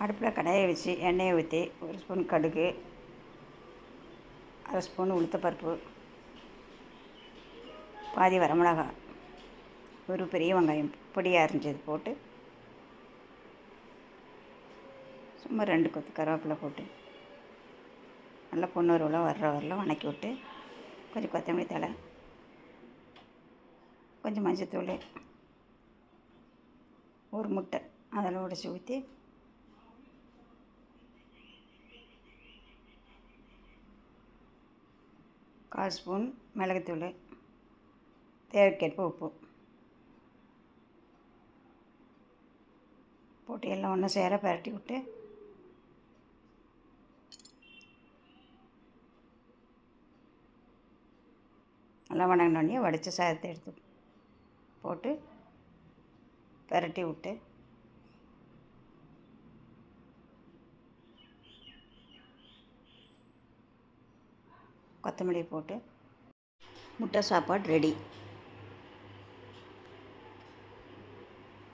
அடுப்பில் கடாயை வச்சு எண்ணெயை ஊற்றி ஒரு ஸ்பூன் கடுகு, அரை ஸ்பூன் உளுத்தப்பருப்பு, பாதி வரமிளகாய், ஒரு பெரிய வெங்காயம் பொடியாக அரிஞ்சது போட்டு சும்மா 2 கொத்து கருவேப்பிலை போட்டு நல்லா பொன்னூறுவலாக வரலாம் வணக்கி விட்டு கொஞ்சம் கொத்தமல்லி தழை, கொஞ்சம் மஞ்சத்தூள், ஒரு முட்டை அதில் உடைச்சி ஊற்றி கால் ஸ்பூன் மிளகுத்தூள், தேவைக்கேற்ப உப்பு போட்டு எல்லாம் ஒன்று சேர பரட்டி விட்டு நல்லா வணங்கினோடனே வடித்த சாதத்தை எடுத்து போட்டு பரட்டி விட்டு கொத்தமல்லி போட்டு முட்டை சாப்பாடு ரெடி.